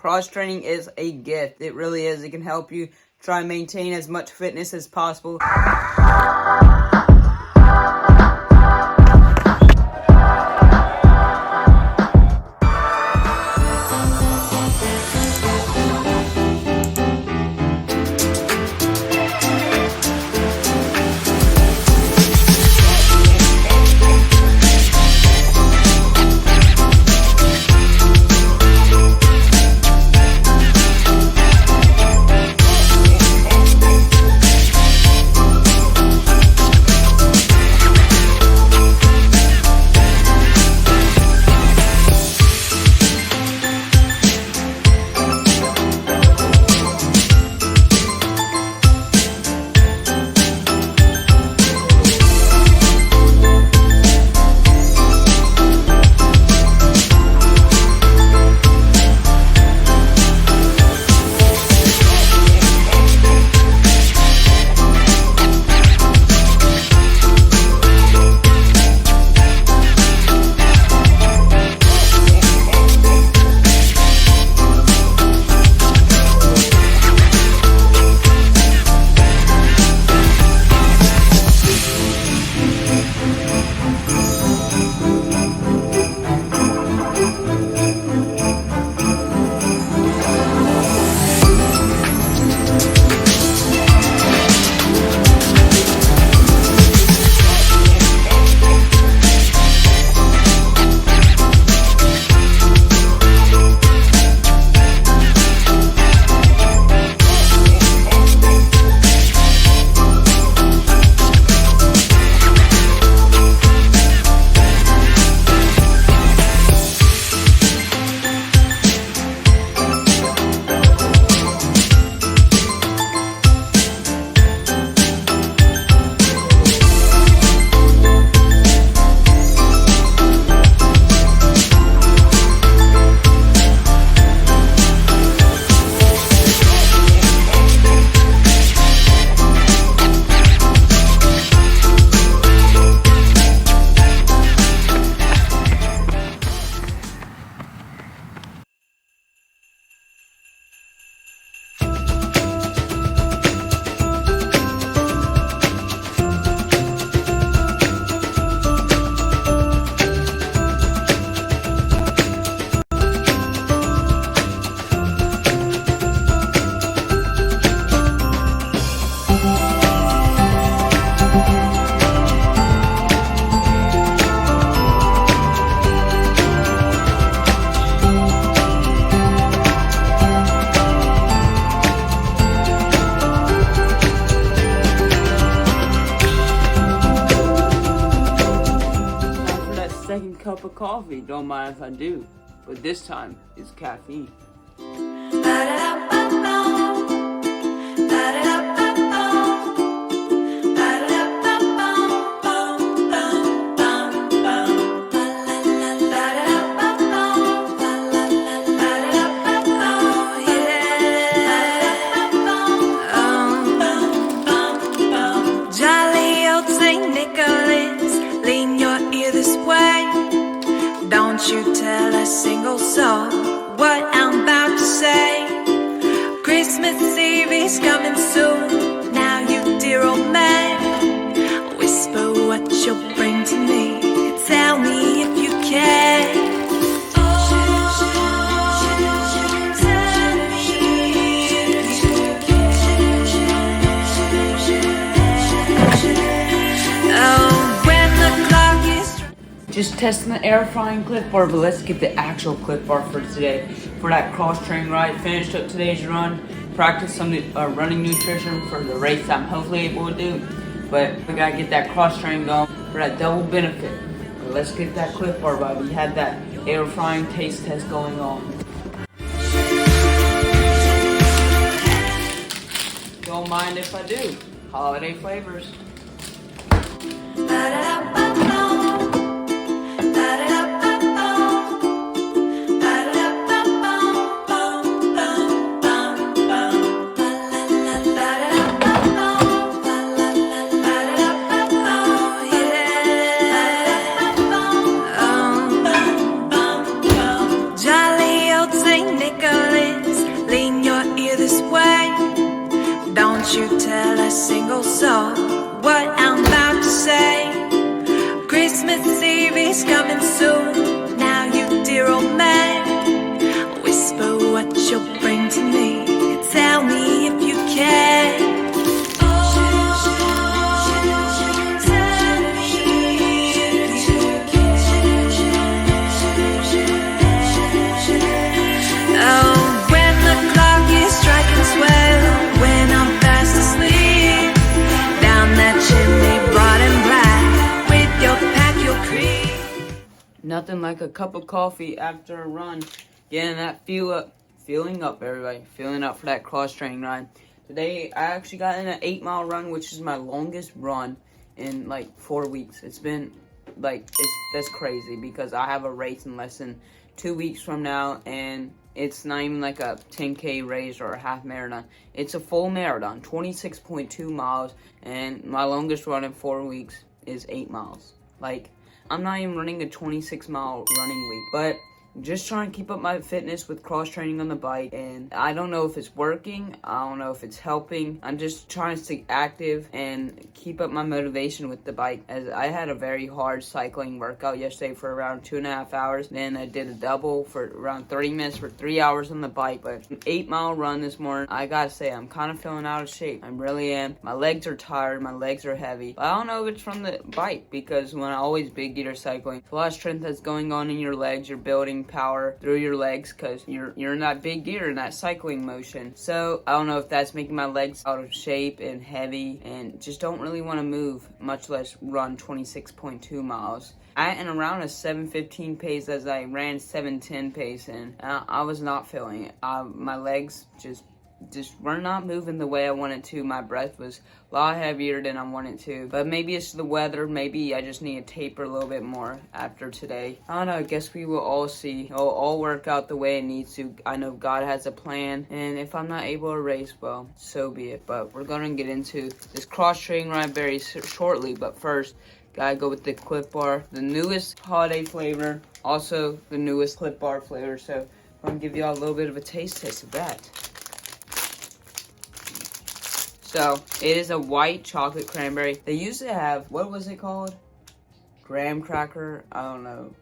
Cross training is a gift. It really is. It can help you try and maintain as much fitness as possible. Second cup of coffee, don't mind if I do, but this time it's caffeine. Jolly old Saint Nicholas, lean your ear this way. Don't you tell a single soul what I'm about to say. Christmas Eve is coming soon. Now you dear old man, whisper what you'll bring to me. Tell me if you can. Just testing the air frying clip bar, but let's get the actual clip bar for today. For that cross training ride, finished up today's run, practiced some running nutrition for the race I'm hopefully able to do. But we gotta get that cross training going for that double benefit. But let's get that clip bar, but we had that air frying taste test going on. Don't mind if I do. Holiday flavors. Jolly old Saint Nicholas, Nothing like a cup of coffee after a run. Getting that feeling up, everybody. Feeling up for that cross-training ride. Today, I actually got in an 8-mile run, which is my longest run in like 4 weeks. It's been like, that's crazy because I have a race in less than 2 weeks from now, and it's not even like a 10K race or a half marathon. It's a full marathon, 26.2 miles, and my longest run in 4 weeks is 8 miles. Like, I'm not even running a 26-mile running week, but just trying to keep up my fitness with cross-training on the bike, and I don't know if it's working, I don't know if it's helping. I'm just trying to stay active and keep up my motivation with the bike, as I had a very hard cycling workout yesterday for around 2.5 hours. Then I did a double for around 30 minutes for 3 hours on the bike. But an 8-mile run this morning, I gotta say, I'm kind of feeling out of shape. I really am. My legs are tired, my legs are heavy. But I don't know if it's from the bike, because when I always big gear cycling, a lot of strength that's going on in your legs. You're building power through your legs because you're in that big gear, in that cycling motion. So I don't know if that's making my legs out of shape and heavy, and just don't really want to move, much less run 26.2 miles. I and around a 7:15 pace, as I ran 7:10 pace, and I was not feeling it. My legs just were not moving the way I wanted to. My breath was a lot heavier than I wanted to. But maybe it's the weather. Maybe I just need to taper a little bit more after today. I don't know. I guess we will all see. It'll all work out the way it needs to. I know God has a plan. And if I'm not able to race, well, so be it. But we're going to get into this cross-training ride very shortly. But first, gotta go with the Clif Bar. The newest holiday flavor. Also, the newest Clif Bar flavor. So I'm going to give y'all a little bit of a taste test of that. So, it is a white chocolate cranberry. They used to have, what was it called? Graham cracker? I don't know.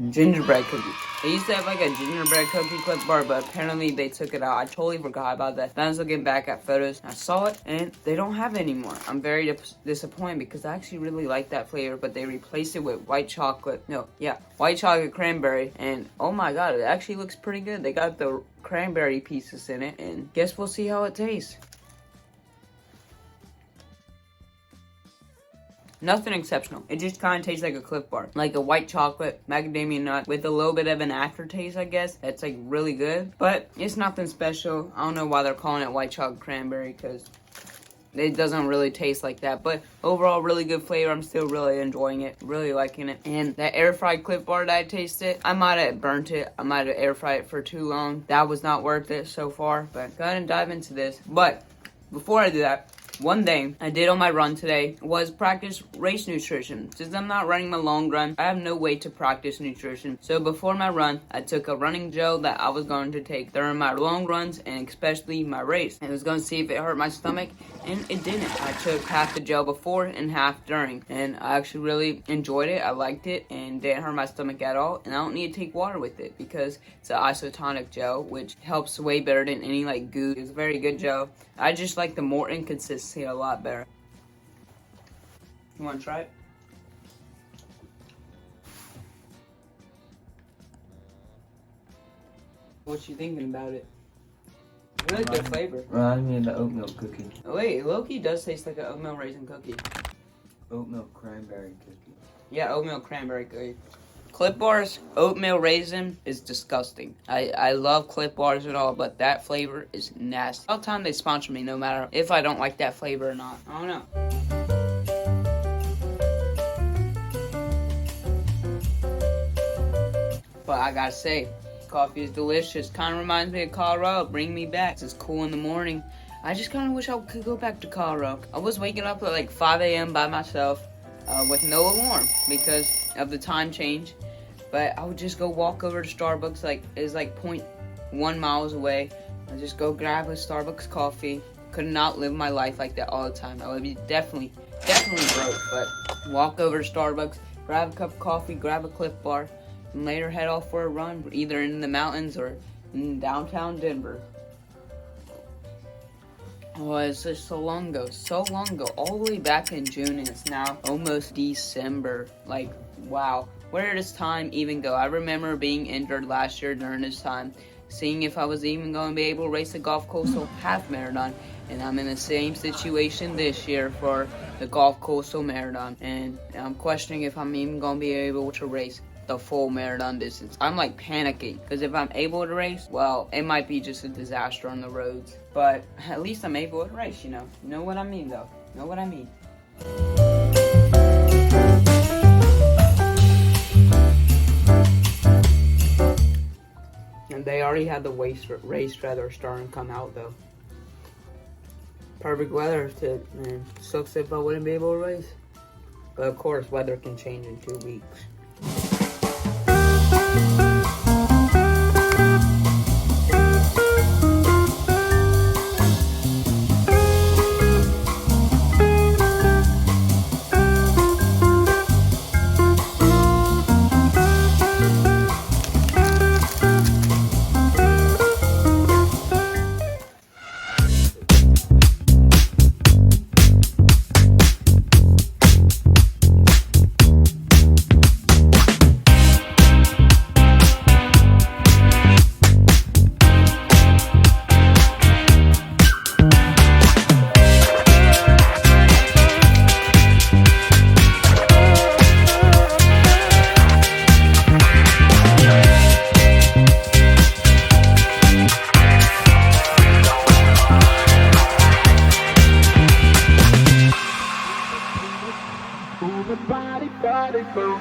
Gingerbread cookie. They used to have like a gingerbread cookie Clif Bar, but apparently they took it out. I totally forgot about that. Then I was looking back at photos, I saw it, and they don't have it anymore. I'm very disappointed because I actually really like that flavor, but they replaced it with white chocolate cranberry, and oh my god, it actually looks pretty good. They got the cranberry pieces in it, and guess we'll see how it tastes. Nothing exceptional. It just kind of tastes like a Clif Bar. Like a white chocolate macadamia nut with a little bit of an aftertaste, I guess. That's like really good. But it's nothing special. I don't know why they're calling it white chocolate cranberry, because it doesn't really taste like that. But overall, really good flavor. I'm still really enjoying it. Really liking it. And that air fried Clif Bar that I tasted, I might have burnt it. I might have air fried it for too long. That was not worth it so far. But go ahead and dive into this. But before I do that, one thing I did on my run today was practice race nutrition. Since I'm not running my long run, I have no way to practice nutrition. So before my run, I took a running gel that I was going to take during my long runs and especially my race. I was going to see if it hurt my stomach, and it didn't. I took half the gel before and half during, and I actually really enjoyed it. I liked it and didn't hurt my stomach at all. And I don't need to take water with it because it's an isotonic gel, which helps way better than any like goo. It's a very good gel. I just like the more inconsistency a lot better. You want to try it? What you thinking about it? Really good flavor. Reminds me of the oatmeal cookie. Oh wait, Loki does taste like an oatmeal raisin cookie. Oatmeal cranberry cookie. Yeah, oatmeal cranberry cookie. Clif Bars, oatmeal raisin is disgusting. I love Clif Bars and all, but that flavor is nasty. All the time they sponsor me, no matter if I don't like that flavor or not. I don't know. But I gotta say, coffee is delicious. Kind of reminds me of Colorado. Bring me back. It's cool in the morning. I just kind of wish I could go back to Colorado. I was waking up at like 5 a.m. by myself with no alarm because of the time change. But I would just go walk over to Starbucks, like it's like 0.1 miles away. I just go grab a Starbucks coffee. Could not live my life like that all the time. I would be definitely broke. But walk over to Starbucks, grab a cup of coffee, grab a Clif Bar, and later head off for a run, either in the mountains or in downtown Denver. Oh, it's just so long ago, all the way back in June, and it's now almost December. Like, wow. Where does time even go? I remember being injured last year during this time. seeing if I was even going to be able to race the Gulf Coastal Half Marathon. And I'm in the same situation this year for the Gulf Coastal Marathon. And I'm questioning if I'm even going to be able to race the full marathon distance. I'm like panicking because if I'm able to race, well, it might be just a disaster on the roads. But at least I'm able to race, you know. You know what I mean, though. You know what I mean. And they already had the race feather starting to come out, though. Perfect weather to, man. Sucks if I wouldn't be able to race. But of course, weather can change in 2 weeks.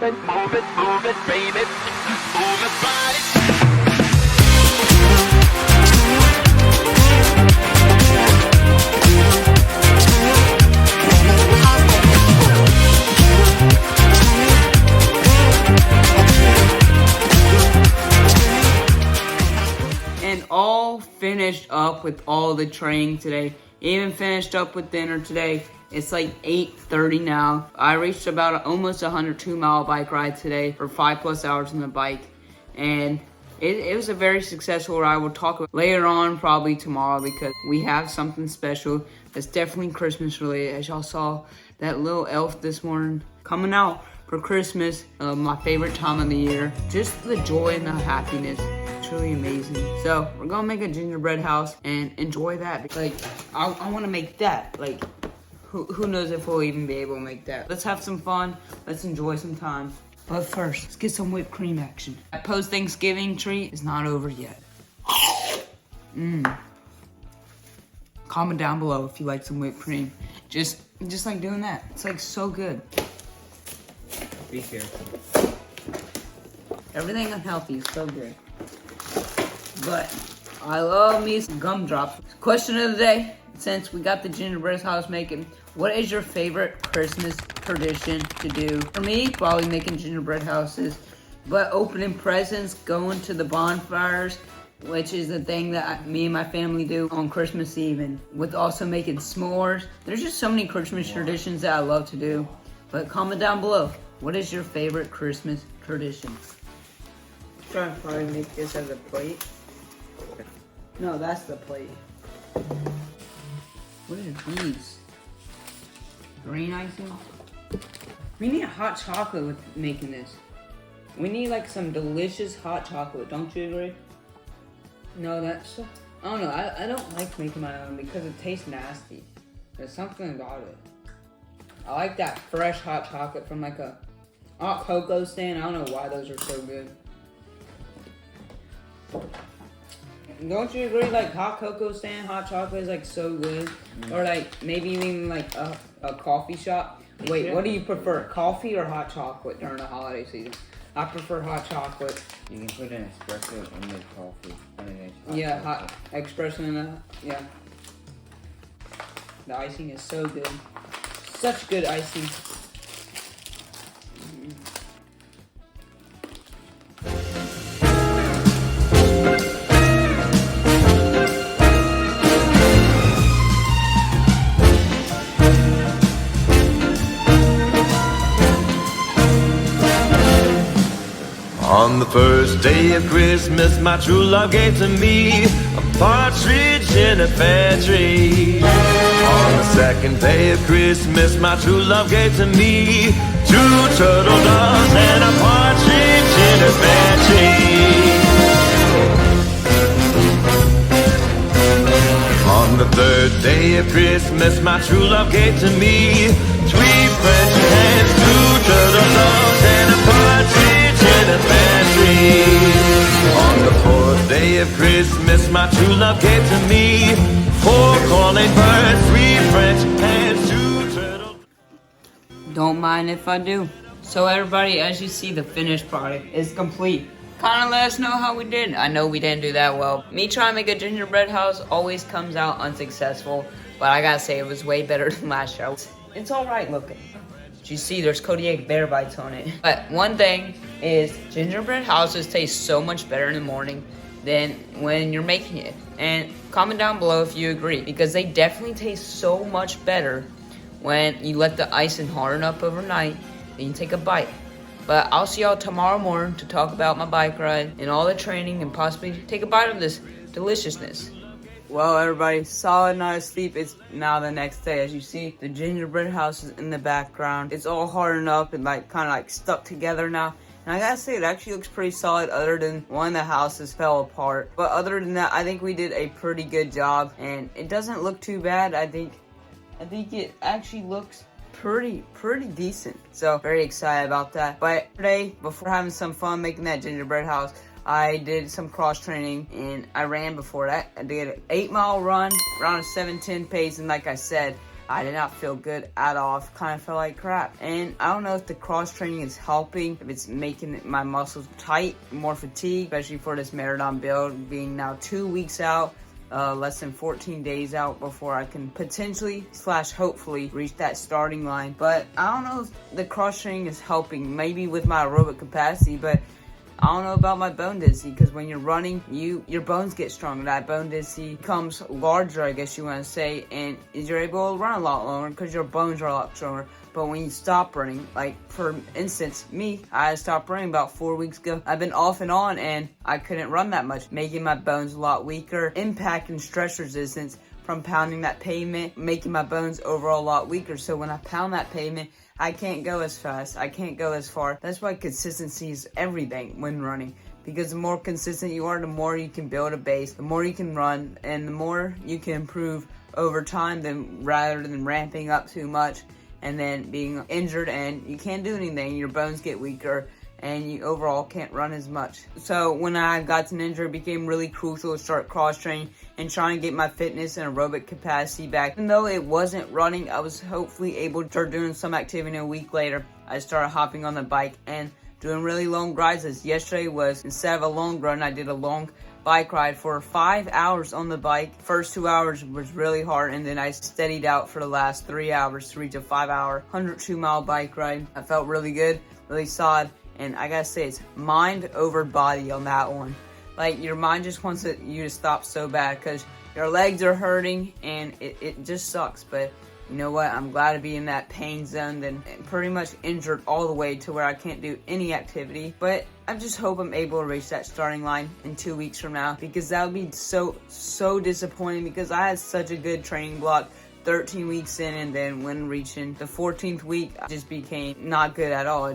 Move it, baby. Move it, body. And all finished up with all the training today. Even finished up with dinner today. It's like 8:30 now. I reached about almost 102-mile bike ride today for 5+ hours on the bike. And it was a very successful ride. We'll talk about later on, probably tomorrow, because we have something special that's definitely Christmas related. As y'all saw, that little elf this morning coming out for Christmas, my favorite time of the year. Just the joy and the happiness. It's really amazing. So we're gonna make a gingerbread house and enjoy that. Like, I wanna make that. Like, who knows if we'll even be able to make that. Let's have some fun. Let's enjoy some time. But first, let's get some whipped cream action. That post-Thanksgiving treat is not over yet. Comment down below if you like some whipped cream. Just like doing that. It's like so good. Be careful. Everything unhealthy is so good. But I love me some gumdrops. Question of the day, since we got the gingerbread house making, what is your favorite Christmas tradition to do? For me, probably making gingerbread houses, but opening presents, going to the bonfires, which is the thing that me and my family do on Christmas Eve, and with also making s'mores. There's just so many Christmas traditions that I love to do. But comment down below, what is your favorite Christmas tradition? I'm trying to probably make this as a plate. No, that's the plate. What are these? Green icing? We need hot chocolate with making this. We need like some delicious hot chocolate, don't you agree? No, that's... I don't know, I don't like making my own because it tastes nasty. There's something about it. I like that fresh hot chocolate from like a hot cocoa stand. I don't know why those are so good. Don't you agree, like hot cocoa stand, hot chocolate is like so good? Or like maybe even like a coffee shop. Wait, what do you prefer, coffee or hot chocolate during the holiday season? I prefer hot chocolate. You can put an espresso in the coffee. Yeah, hot espresso in that, yeah. The icing is so good. Such good icing. On the first day of Christmas, my true love gave to me a partridge in a pear tree. On the second day of Christmas, my true love gave to me 2 turtle doves and a partridge in a pear tree. On the third day of Christmas, my true love gave to me 3 French hens, 2 turtle doves, and a partridge in a pear tree. On the 4th day of Christmas, my true love gave to me 4 calling birds, 3 French hens, 2 turtle. Don't mind if I do. So everybody, as you see, the finished product is complete. Kinda let us know how we did. I know we didn't do that well. Me trying to make a gingerbread house always comes out unsuccessful, but I gotta say it was way better than last year. It's alright looking. As you see, there's Kodiak bear bites on it. But one thing is, gingerbread houses taste so much better in the morning than when you're making it. And comment down below if you agree, because they definitely taste so much better when you let the icing harden up overnight, then you take a bite. But I'll see y'all tomorrow morning to talk about my bike ride and all the training and possibly take a bite of this deliciousness. Well, everybody, solid night of sleep. It's now the next day. As you see, the gingerbread house is in the background. It's all hardened up and kind of stuck together now. And I gotta say, it actually looks pretty solid other than one of the houses fell apart. But other than that, I think we did a pretty good job. And it doesn't look too bad. I think it actually looks pretty decent. So very excited about that. But today, before having some fun making that gingerbread house, I did some cross training and I ran before that. I did an 8-mile run around a 7:10 pace, and like I said, I did not feel good at all. Kind of felt like crap. And I don't know if the cross training is helping, if it's making my muscles tight, more fatigue, especially for this marathon build, being now 2 weeks out. Less than 14 days out before I can potentially / hopefully reach that starting line. But I don't know if the cross training is helping, maybe with my aerobic capacity, but I don't know about my bone density, because when you're running, your bones get stronger. That bone density becomes larger, I guess you want to say, and you're able to run a lot longer because your bones are a lot stronger. But when you stop running, like for instance, me, I stopped running about 4 weeks ago. I've been off and on and I couldn't run that much, making my bones a lot weaker. Impact and stress resistance from pounding that pavement, making my bones overall a lot weaker. So when I pound that pavement, I can't go as fast, I can't go as far. That's why consistency is everything when running. Because the more consistent you are, the more you can build a base, the more you can run, and the more you can improve over time rather than ramping up too much and then being injured and you can't do anything. Your bones get weaker and you overall can't run as much. So when I got an injury, it became really crucial to start cross training and trying to get my fitness and aerobic capacity back. Even though it wasn't running, I was hopefully able to start doing some activity. A week later, I started hopping on the bike and doing really long rides. As yesterday was, instead of a long run, I did a long bike ride for 5 hours on the bike. First 2 hours was really hard, and then I steadied out for the last 3 hours to reach a 5-hour, 102-mile bike ride. I felt really good, really solid, and I gotta say, it's mind over body on that one. Like, your mind just wants you to stop so bad because your legs are hurting and it just sucks. But you know what? I'm glad to be in that pain zone, then pretty much injured all the way to where I can't do any activity. But I just hope I'm able to reach that starting line in 2 weeks from now, because that would be so disappointing, because I had such a good training block 13 weeks in, and then when reaching the 14th week, I just became not good at all. I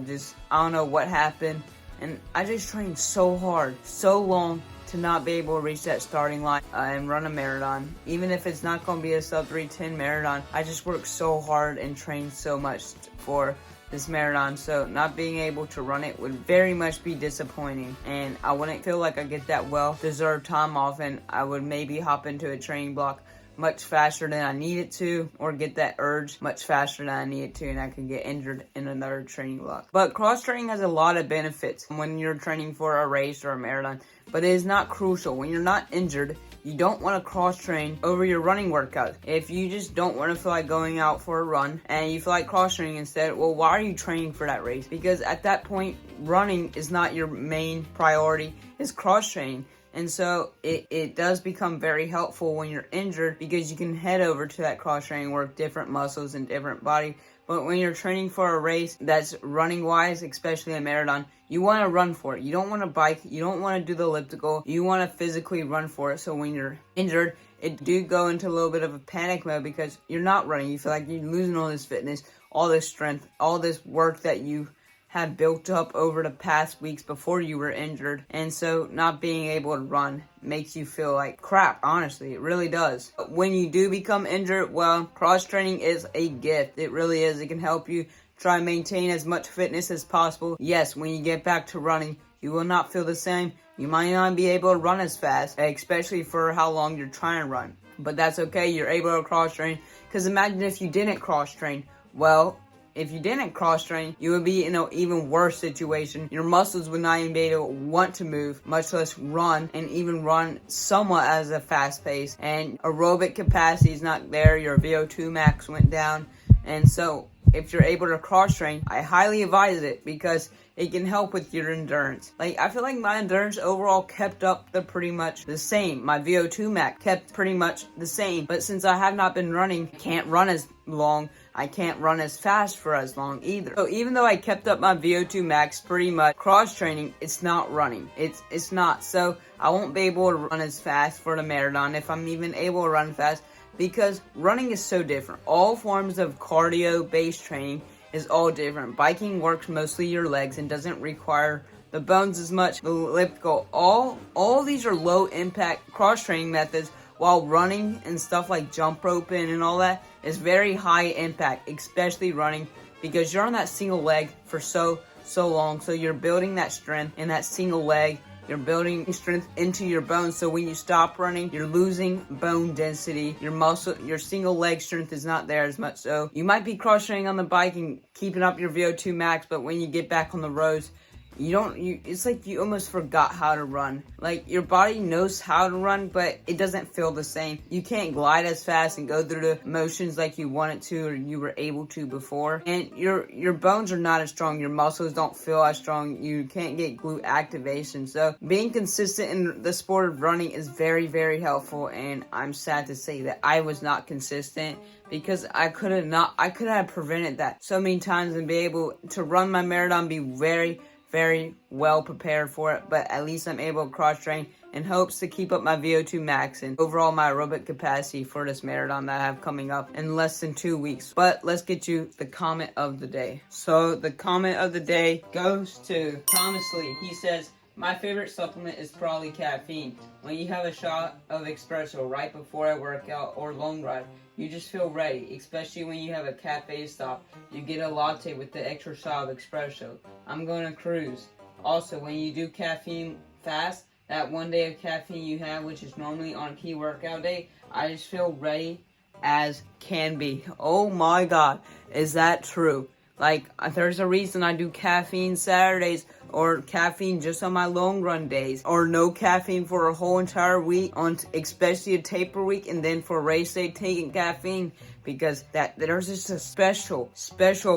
don't know what happened, and I just trained so hard, so long, to not be able to reach that starting line and run a marathon. Even if it's not going to be a sub 3:10 marathon, I just worked so hard and trained so much for this marathon. So not being able to run it would very much be disappointing, and I wouldn't feel like I get that well-deserved time off, and I would maybe hop into a training block much faster than I needed to, or get that urge much faster than I needed to, and I could get injured in another training block. But cross training has a lot of benefits when you're training for a race or a marathon, but it is not crucial. When you're not injured, you don't want to cross train over your running workout. If you just don't want to feel like going out for a run and you feel like cross training instead, well, why are you training for that race? Because at that point, running is not your main priority, it's cross training. And so it does become very helpful when you're injured, because you can head over to that cross training, work different muscles and different body. But when you're training for a race that's running wise, especially a marathon, you want to run for it. You don't want to bike. You don't want to do the elliptical. You want to physically run for it. So when you're injured, it do go into a little bit of a panic mode, because you're not running. You feel like you're losing all this fitness, all this strength, all this work that you have built up over the past weeks before you were injured. And so not being able to run makes you feel like crap, honestly. It really does. But when you do become injured, well, cross training is a gift. It really is. It can help you try and maintain as much fitness as possible. Yes, when you get back to running, you will not feel the same. You might not be able to run as fast, especially for how long you're trying to run. But that's okay. You're able to cross train. Because imagine if you didn't cross train. Well, if you didn't cross train, you would be in an even worse situation. Your muscles would not even be able to want to move, much less run, and even run somewhat at a fast pace. And aerobic capacity is not there. Your VO2 max went down. And so if you're able to cross train, I highly advise it because it can help with your endurance. Like, I feel like my endurance overall kept up pretty much the same. My VO2 max kept pretty much the same. But since I have not been running, I can't run as long. I can't run as fast for as long either. So even though I kept up my VO2 max pretty much, cross training, it's not running. It's not. So I won't be able to run as fast for the marathon if I'm even able to run fast, because running is so different. All forms of cardio-based training is all different. Biking works mostly your legs and doesn't require the bones as much. The elliptical, all these are low impact cross training methods, while running and stuff like jump roping and all that is very high impact, especially running, because you're on that single leg for so long. So you're building that strength in that single leg. You're building strength into your bones, so when you stop running, you're losing bone density. Your single leg strength is not there as much. So you might be cross training on the bike and keeping up your VO2 max, but when you get back on the roads, it's like you almost forgot how to run. Like, your body knows how to run, but it doesn't feel the same. You can't glide as fast and go through the motions like you wanted to or you were able to before. And your bones are not as strong. Your muscles don't feel as strong. You can't get glute activation. So being consistent in the sport of running is very, very helpful. And I'm sad to say that I was not consistent, because I could have prevented that so many times and be able to run my marathon, be very, very well prepared for it. But at least I'm able to cross train in hopes to keep up my VO2 max and overall my aerobic capacity for this marathon that I have coming up in less than 2 weeks. But let's get you the comment of the day. So the comment of the day goes to Thomas Lee. He says, my favorite supplement is probably caffeine. When you have a shot of espresso right before a workout or long ride, you just feel ready, especially when you have a cafe stop. You get a latte with the extra shot of espresso. I'm going to cruise. Also, when you do caffeine fast, that one day of caffeine you have, which is normally on a key workout day, I just feel ready as can be. Oh my God, is that true? Like, there's a reason I do caffeine Saturdays, or caffeine just on my long run days, or no caffeine for a whole entire week, on especially a taper week, and then for race day taking caffeine, because there's just a special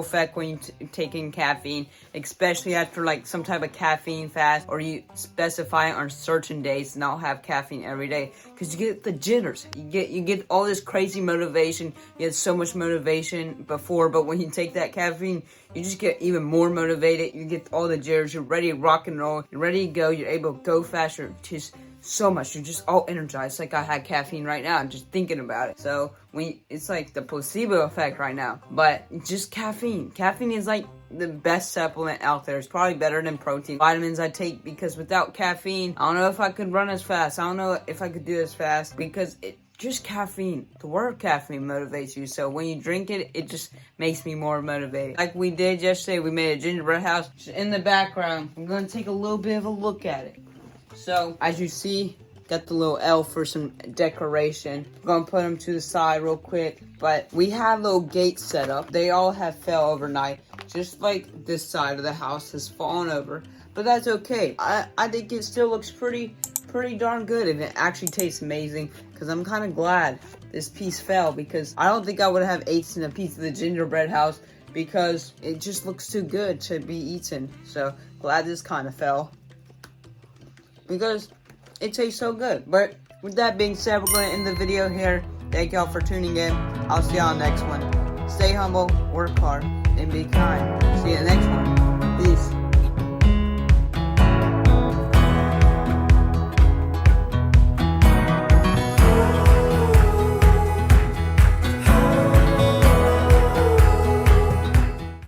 effect when you taking caffeine, especially after like some type of caffeine fast, or you specify on certain days and not have caffeine every day, because you get the jitters, you get all this crazy motivation. You had so much motivation before, but when you take that caffeine, you just get even more motivated. You get all the jitters. You're ready to rock and roll. You're ready to go. You're able to go faster. Just so much. You're just all energized. Like I had caffeine right now, just thinking about it. So it's like the placebo effect right now. But just caffeine. Caffeine is like the best supplement out there. It's probably better than protein. Vitamins I take, because without caffeine, I don't know if I could run as fast. I don't know if I could do as fast, because just caffeine. The word caffeine motivates you. So when you drink it, it just makes me more motivated. Like we did yesterday, we made a gingerbread house. In the background, I'm going to take a little bit of a look at it. So as you see, got the little elf for some decoration. I'm going to put them to the side real quick. But we have little gates set up. They all have fell overnight. Just like this side of the house has fallen over. But that's okay. I think it still looks pretty darn good, and it actually tastes amazing, because I'm kind of glad this piece fell, because I don't think I would have eaten a piece of the gingerbread house, because it just looks too good to be eaten. So glad this kind of fell, because it tastes so good. But with that being said, we're going to end the video here. Thank y'all for tuning in. I'll see y'all next one. Stay humble, work hard, and be kind. See you in the next one.